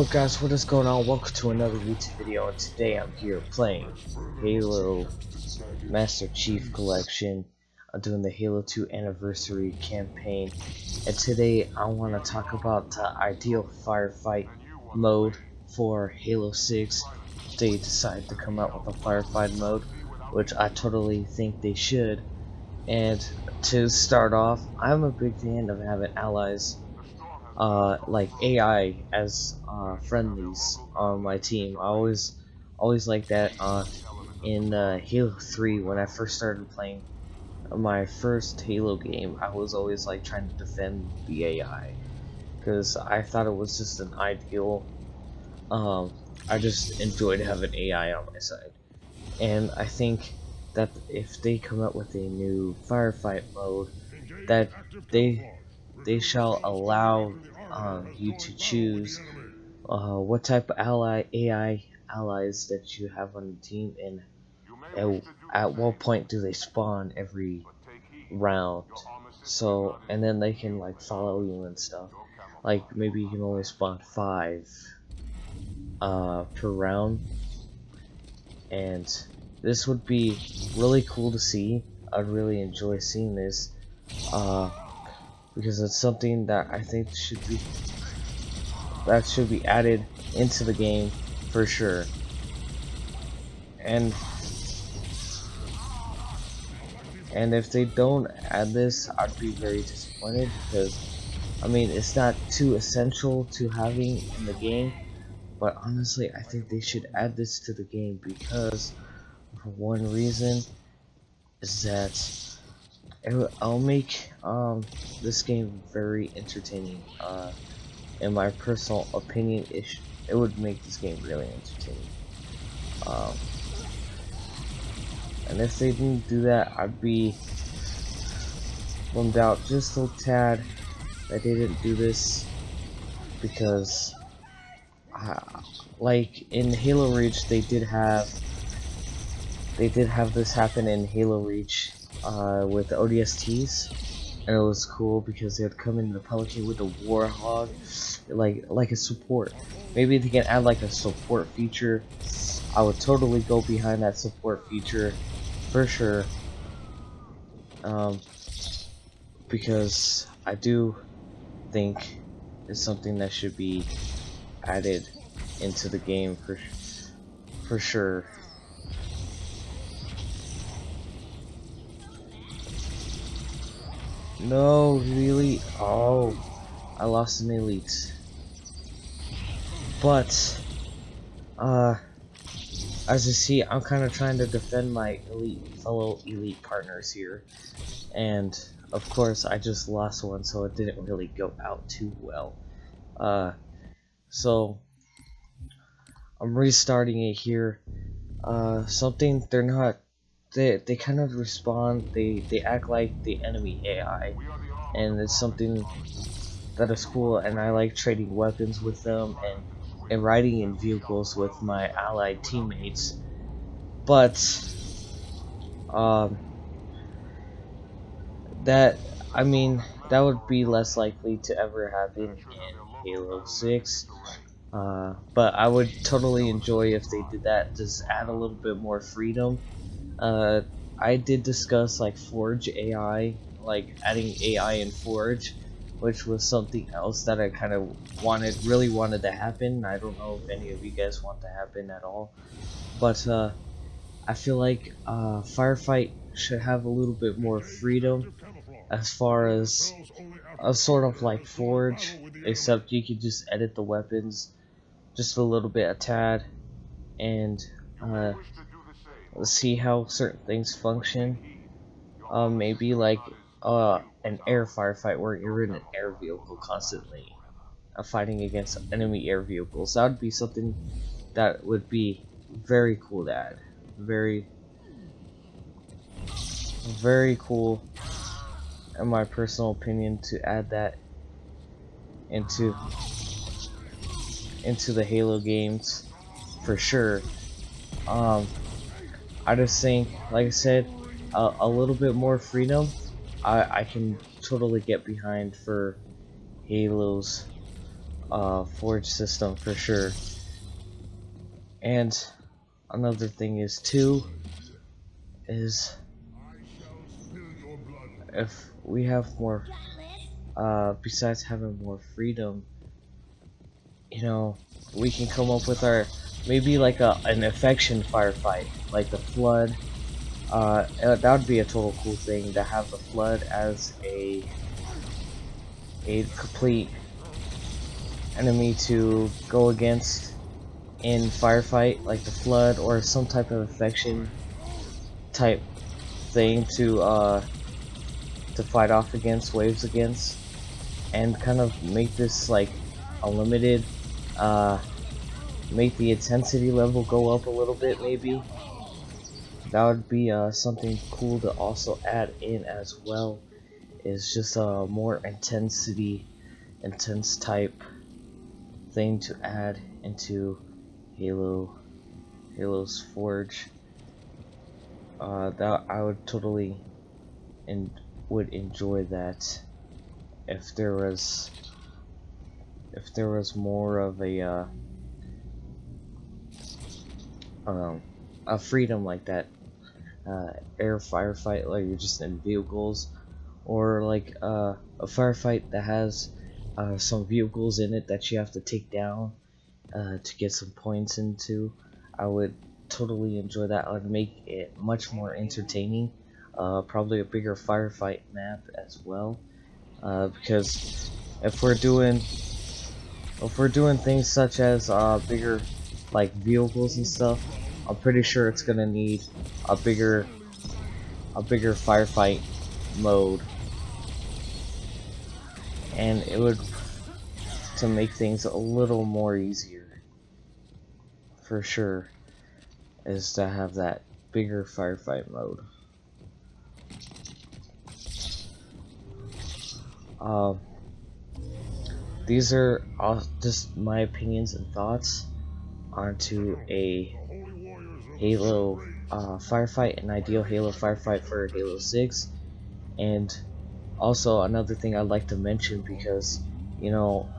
Yo guys, what is going on? Welcome to another YouTube video, and today I'm here playing Halo Master Chief Collection. I'm doing the Halo 2 Anniversary campaign, and today I want to talk about the ideal firefight mode for Halo 6. If they decide to come out with a firefight mode, which I totally think they should. And to start off, I'm a big fan of having allies like AI as friendlies on my team. I always like that in Halo 3 when I first started playing my first Halo game. I was always like trying to defend the AI because I thought it was just an ideal. I just enjoyed having AI on my side, and I think that if they come up with a new firefight mode, that they shall allow you to choose what type of AI allies that you have on the team, and at what point do they spawn every round. So, and then they can like follow you and stuff. Like maybe you can only spawn 5 per round, and this would be really cool to see. I'd really enjoy seeing this. Because it's something that I think should be added into the game for sure. And if they don't add this, I'd be very disappointed, because I mean it's not too essential to having in the game, but honestly I think they should add this to the game, because for one reason is that I'll make this game very entertaining. In my personal opinion, it would make this game really entertaining. And if they didn't do that, I'd be bummed out just a tad that they didn't do this, because like in Halo Reach they did have this happen in Halo Reach with the ODSTs, and it was cool because they'd come in the Pelican with a Warhog, like a support. Maybe they can add like a support feature. I would totally go behind that support feature for sure, because I do think it's something that should be added into the game for sure. No, really? Oh, I lost an elite. But, as you see, I'm kind of trying to defend my fellow elite partners here. And, of course, I just lost one, so it didn't really go out too well. So, I'm restarting it here. Something they're not... They kind of respond, they act like the enemy AI, and it's something that is cool, and I like trading weapons with them and riding in vehicles with my allied teammates. But that would be less likely to ever happen in Halo 6. But I would totally enjoy if they did that, just add a little bit more freedom. I did discuss like Forge AI, like adding AI in Forge, which was something else that I kind of really wanted to happen. I don't know if any of you guys want to happen at all, but I feel like Firefight should have a little bit more freedom as far as a sort of like Forge, except you could just edit the weapons just a little bit, a tad, and see how certain things function. Maybe like an air firefight where you're in an air vehicle constantly fighting against enemy air vehicles. That would be something that would be very cool to add. Very cool, in my personal opinion, to add that into the Halo games for sure. I just think, like I said, a little bit more freedom I can totally get behind for Halo's forge system for sure. And another thing is too is if we have more besides having more freedom, you know, we can come up with our maybe like an affection firefight, like the flood. That would be a total cool thing to have the flood as a complete enemy to go against in firefight, like the flood, or some type of affection type thing to fight off against, waves against, and kind of make this like a limited, make the intensity level go up a little bit maybe. That would be something cool to also add in as well, is just a more intense type thing to add into Halo's Forge. That I would totally would enjoy that if there was more of a freedom like that, air firefight, like you're just in vehicles, or like a firefight that has some vehicles in it that you have to take down to get some points into. I would totally enjoy that. I would make it much more entertaining. Probably a bigger firefight map as well, because if we're doing things such as bigger like vehicles and stuff, I'm pretty sure it's gonna need a bigger firefight mode, and it would to make things a little more easier for sure, is to have that bigger firefight mode. These are all just my opinions and thoughts onto a Halo firefight, an ideal Halo firefight for Halo 6. And also another thing I'd like to mention, because you know,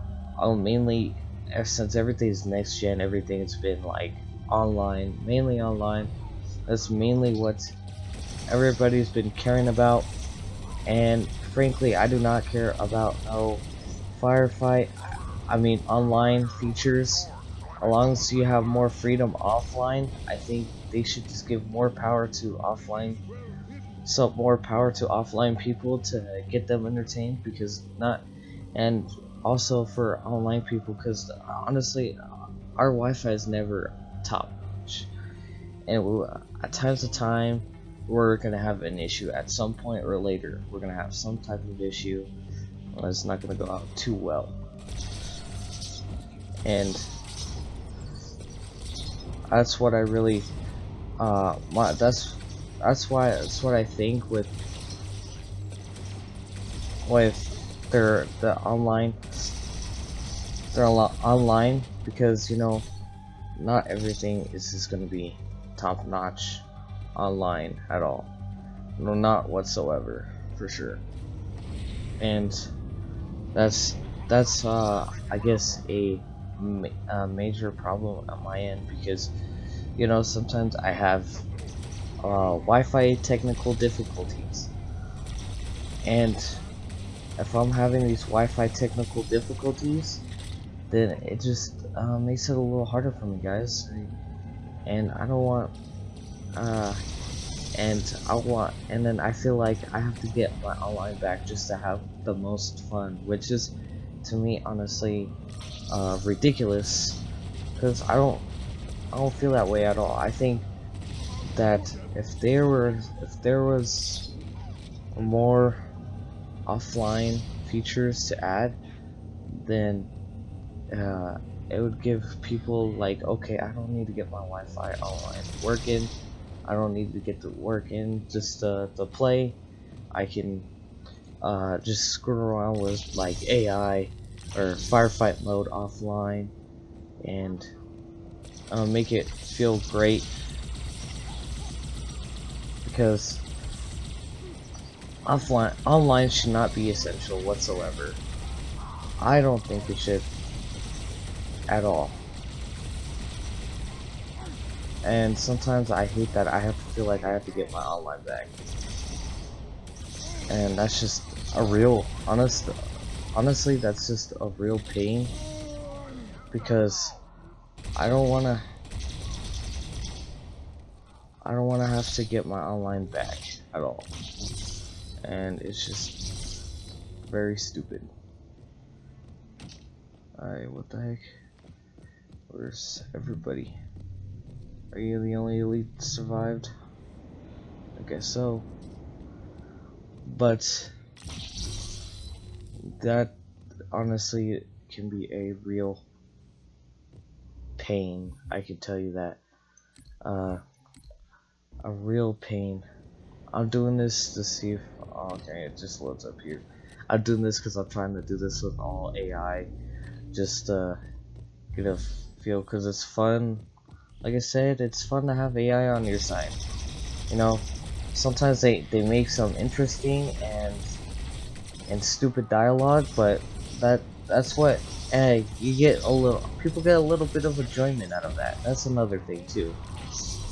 mainly since everything's next gen, everything's been like online, mainly online. That's mainly what everybody's been caring about, and frankly I do not care about no firefight, I mean online features. As long as you have more freedom offline, I think they should just give more power to offline, people to get them entertained, because not, and also for online people, because honestly our Wi-Fi is never top notch, and at times of time we're gonna have an issue at some point or later. We're gonna have some type of issue. Well, it's not gonna go out too well, and that's what I really that's what I think with their online, online, because you know, not everything is just gonna be top notch online at all. No, not whatsoever, for sure. And that's I guess a major problem on my end, because you know, sometimes I have Wi-Fi technical difficulties, and if I'm having these Wi-Fi technical difficulties, then it just makes it a little harder for me, guys. And I don't want and then I feel like I have to get my online back just to have the most fun, which is, to me, honestly, ridiculous, because I don't feel that way at all. I think that if there was more offline features to add, then it would give people like, okay, I don't need to get my Wi-Fi online working. I don't need to get to work in just to play. I can just screw around with like AI or firefight mode offline, and make it feel great, because online should not be essential whatsoever. I don't think it should. at all. And sometimes I hate that I have to feel like I have to get my online back. And that's just a real, honestly, that's just a real pain. Because I don't wanna have to get my online back at all. And it's just very stupid. Alright, what the heck? Where's everybody? Are you the only elite that survived? I guess so. But that honestly can be a real pain. I can tell you that. A real pain. I'm doing this to see if, oh, okay, it just loads up here. I'm doing this because I'm trying to do this with all AI, just get a feel, because it's fun. Like I said, it's fun to have AI on your side. You know, sometimes they make some interesting and stupid dialogue, but that's what you get people get a little bit of enjoyment out of that. That's another thing too.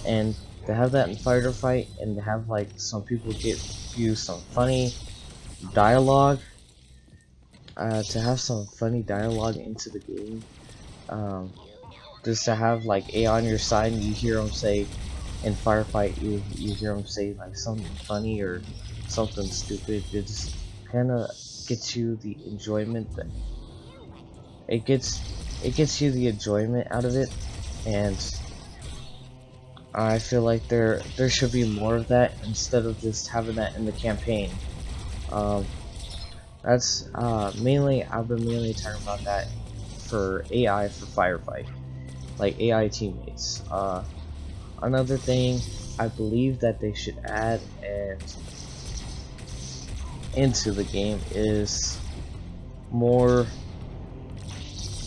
And to have that in fight and to have like some people give you some funny dialogue, to have some funny dialogue into the game, just to have like AI on your side and you hear them say in firefight, you hear them say like something funny or something stupid, it just kind of gets you the enjoyment that it gets you the enjoyment out of it. And I feel like there should be more of that instead of just having that in the campaign. That's mainly, I've been mainly talking about that for AI for firefight, like AI teammates. Another thing I believe that they should add into the game is more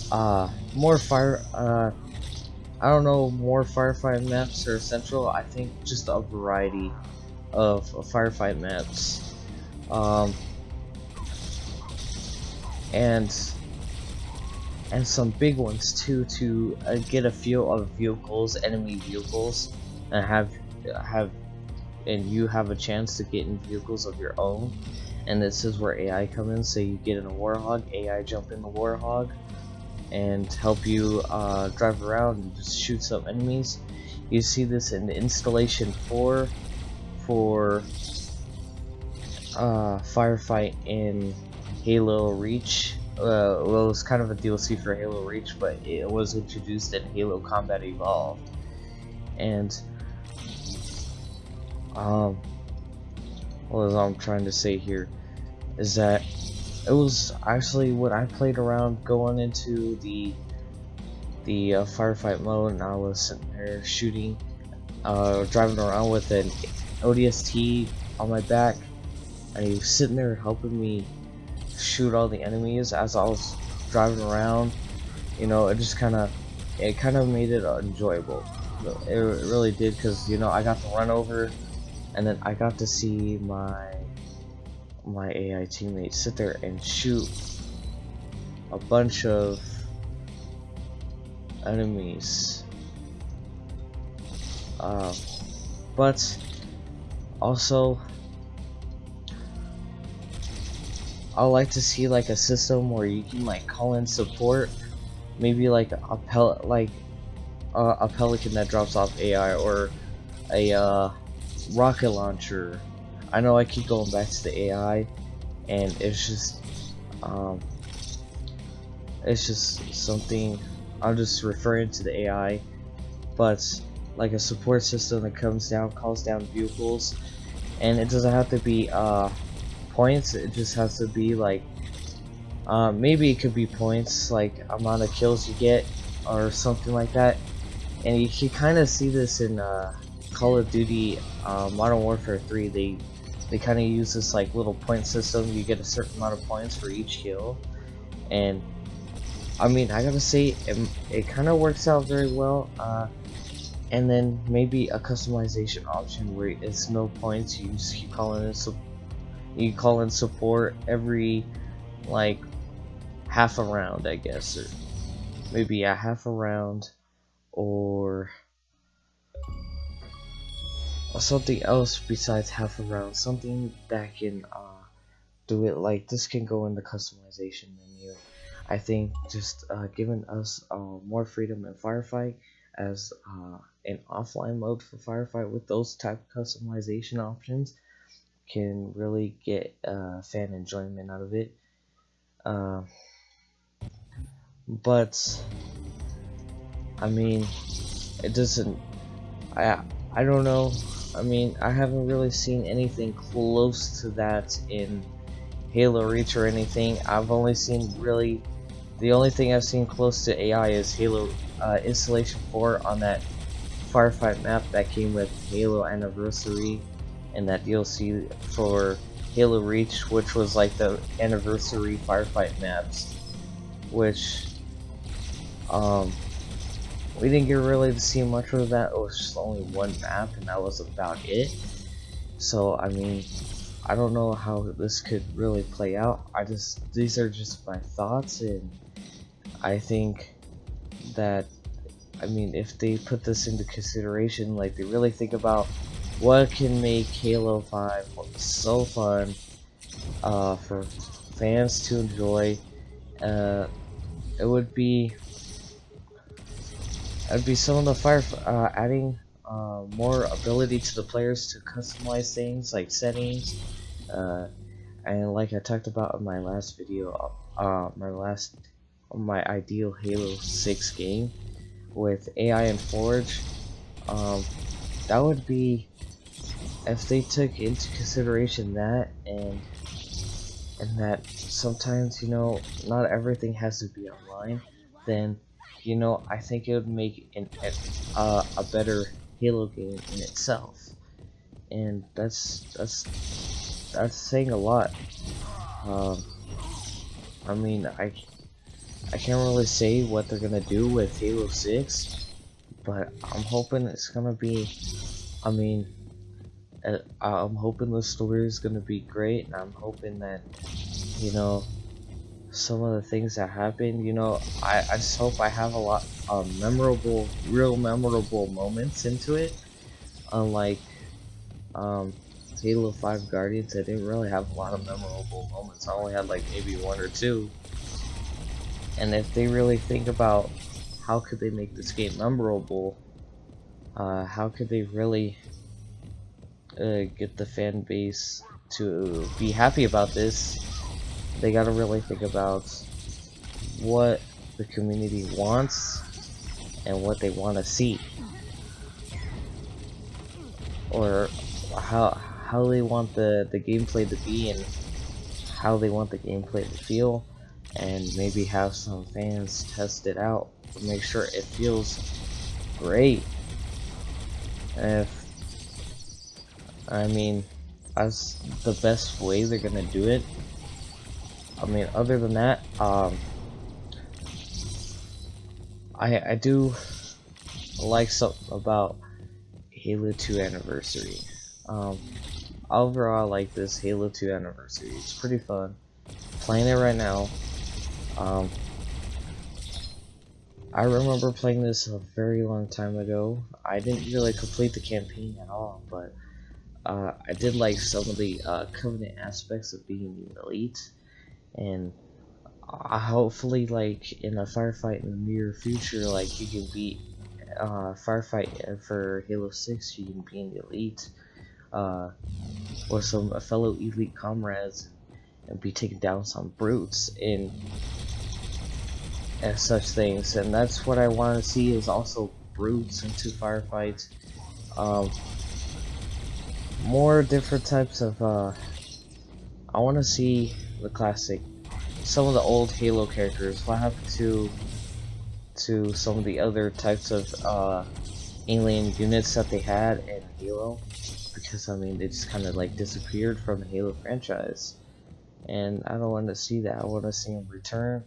fire. I don't know, more firefight maps are essential. I think just a variety of firefight maps, and some big ones too, to get a feel of vehicles, enemy vehicles, and you have a chance to get in vehicles of your own. And this is where AI come in. So you get in a Warhog, AI jump in the Warhog and help you drive around and just shoot some enemies. You see this in the installation 4 for firefight in Halo Reach. Well, it was kind of a DLC for Halo Reach, but it was introduced in Halo Combat Evolved. And what I'm trying to say here is that it was actually when I played around going into the firefight mode, and I was sitting there shooting, driving around with an ODST on my back, and he was sitting there helping me shoot all the enemies as I was driving around. You know, it kind of made it enjoyable. It really did, because you know, I got to run over, and then I got to see my AI teammate sit there and shoot a bunch of enemies. But also, I like to see like a system where you can like call in support, maybe like a pelican that drops off AI, or a rocket launcher. I know I keep going back to the AI, and it's just something, I'm just referring to the AI, but like a support system that calls down vehicles, and it doesn't have to be points. It just has to be like, maybe it could be points, like amount of kills you get or something like that. And you can kind of see this in Call of Duty Modern Warfare 3. They kind of use this like little point system. You get a certain amount of points for each kill, and I mean, I gotta say, it kind of works out very well. And then maybe a customization option where it's no points. You just keep calling in you call in support every like half a round, I guess, or maybe a half a round or something else besides half a round, something that can do it. Like this can go in the customization menu. I think just giving us more freedom in firefight as an offline mode for firefight with those type of customization options can really get fan enjoyment out of it. But I mean, it doesn't. I don't know. I mean, I haven't really seen anything close to that in Halo Reach or anything. I've only seen really the only thing I've seen close to AI is Halo Installation 4 on that firefight map that came with Halo Anniversary and that DLC for Halo Reach, which was like the anniversary firefight maps, which we didn't get really to see much of that. It was just only one map and that was about it. So I mean, I don't know how this could really play out. These are just my thoughts, and I think that, I mean, if they put this into consideration, like they really think about what can make Halo 5 so fun for fans to enjoy, it would be some of the adding more ability to the players to customize things like settings, and like I talked about in my last video, my ideal Halo 6 game with AI and Forge. That would be, if they took into consideration that, and that sometimes, you know, not everything has to be online, then, you know, I think it would make a better Halo game in itself, and that's saying a lot. I mean, I can't really say what they're gonna do with Halo 6, but I'm hoping it's gonna be, I mean, I'm hoping the story is gonna be great, and I'm hoping that, you know, some of the things that happen, you know, I just hope I have a lot of real memorable moments into it. Unlike Halo 5 Guardians, I didn't really have a lot of memorable moments. I only had like maybe one or two. And if they really think about how could they make this game memorable, how could they really get the fan base to be happy about this, they gotta really think about what the community wants and what they want to see, or how they want the gameplay to be, and how they want the gameplay to feel, and maybe have some fans test it out to make sure it feels great. If, I mean, that's the best way they're gonna do it. I mean, other than that, I do like something about Halo 2 Anniversary. Overall, I like this Halo 2 Anniversary. It's pretty fun. Playing it right now. I remember playing this a very long time ago. I didn't really complete the campaign at all, but I did like some of the Covenant aspects of being the elite, and hopefully, like in a firefight in the near future, like you can beat firefight for Halo 6, you can be in the elite with some fellow elite comrades and be taking down some brutes and such things. And that's what I want to see, is also brutes into firefights. More different types of I want to see the classic, some of the old Halo characters. What happened to some of the other types of alien units that they had in Halo? Because I mean, they just kind of like disappeared from the Halo franchise, and I don't want to see that. I want to see them return,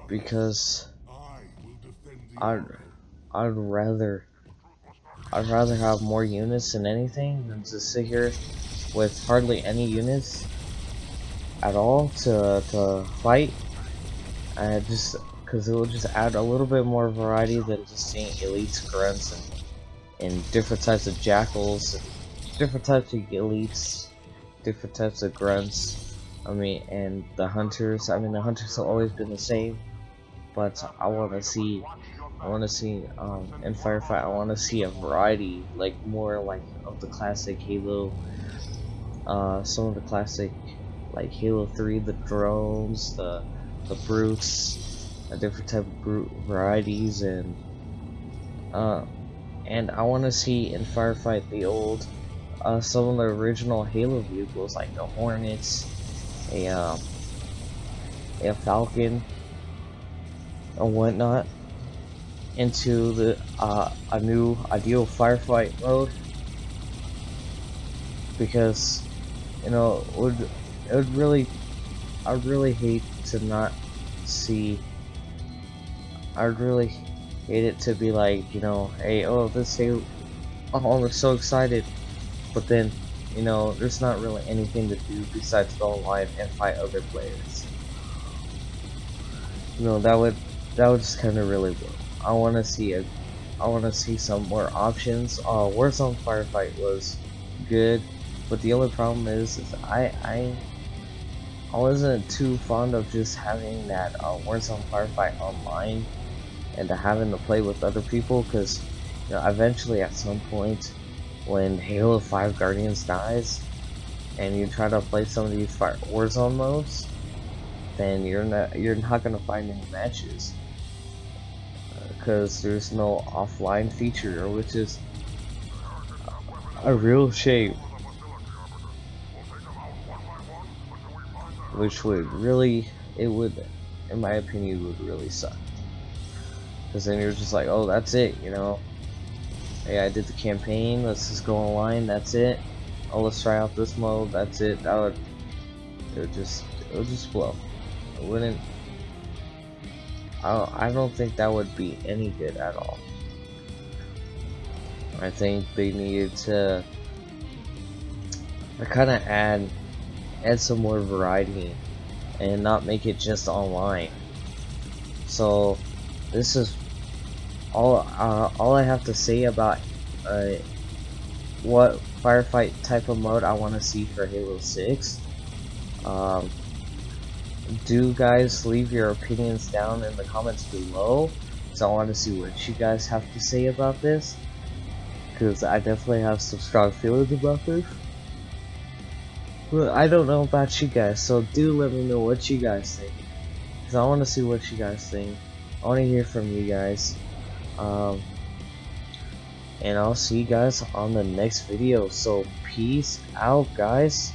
because I'd rather have more units than anything than to sit here with hardly any units at all to fight. because it will just add a little bit more variety than just seeing elites, grunts, and different types of jackals, different types of elites, different types of grunts. I mean, and the hunters. I mean, the hunters have always been the same, but I want to see in firefight. I want to see a variety, like more like of the classic Halo. Some of the classic, like Halo 3, the drones, the brutes, a different type of brute varieties, and I want to see in firefight the old, some of the original Halo vehicles like the Hornets, a Falcon, and whatnot, into the a new ideal firefight mode, because you know it would really, I would really hate to not see. I would really hate it to be like, you know, hey, oh, this Halo, oh, I'm so excited, but then, you know, there's not really anything to do besides go online and fight other players. You know, that would just kind of really work. I want to see some more options. Warzone Firefight was good, but the only problem is I wasn't too fond of just having that Warzone Firefight online and to having to play with other people, because you know, eventually at some point when Halo 5 Guardians dies and you try to play some of these Warzone modes, then you're not gonna find any matches, because there's no offline feature, which is a real shame, which would really, it would, in my opinion, would really suck, because then you're just like, oh, that's it, you know, hey, I did the campaign, let's just go online, that's it, oh, let's try out this mode, that's it. It would just blow. It wouldn't, I don't think that would be any good at all. I think they needed to kind of add some more variety and not make it just online. So this is all I have to say about what firefight type of mode I want to see for Halo 6. Do guys leave your opinions down in the comments below, so I want to see what you guys have to say about this, because I definitely have some strong feelings about this. But I don't know about you guys, so do let me know what you guys think, because I want to see what you guys think. I want to hear from you guys. And I'll see you guys on the next video. So peace out, guys.